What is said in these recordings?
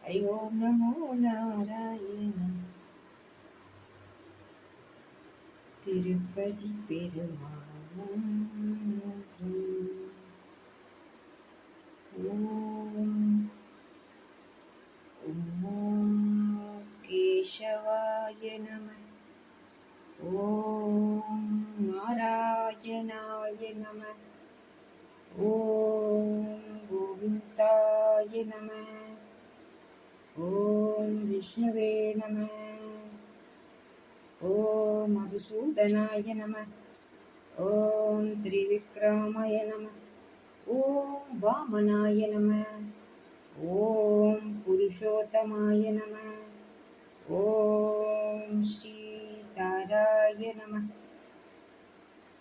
हरि ओम नमो नारायण तिरुपति पेरुमाल ओम केशवाय नमः। ओम नारायणाय नमः। ओम गोविन्दाय नमः। ओम विष्णवे नमः। ओम मधुसूदनाय नमः। ओम त्रिविक्रमाय नमः। ओम वामनाय नमः। ओम पुरुषोत्तमाय नमः। ओम श्रीताराय नमः।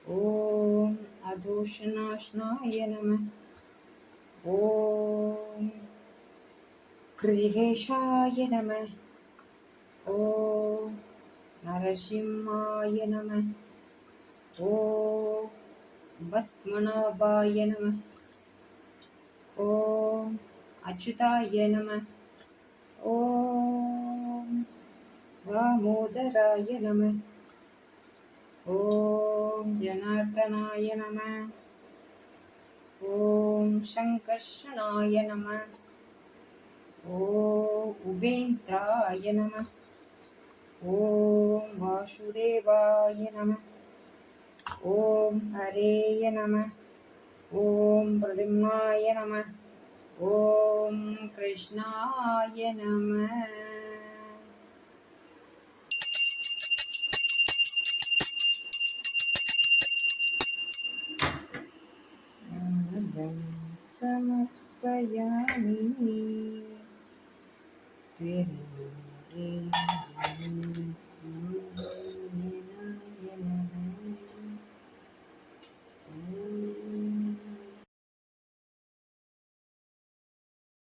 ओम अधोषणाशनाय नमः। ओम गृहेशाय नमः। ओम नरसिंहाय नमः। ओम पद्मनाभाय नमः। ओम अच्युताय नमः। ओम दामोदराय नमः। ओम जनार्दनाय नमः। ओम संकर्षणाय नमः। ओम उपेन्द्राय नमः। ओम वासुदेवाय नमः। ओम हरेय नमः। ओम प्रद्युम्नाय नमः। ओम कृष्णाय नमः। समर्पयामि।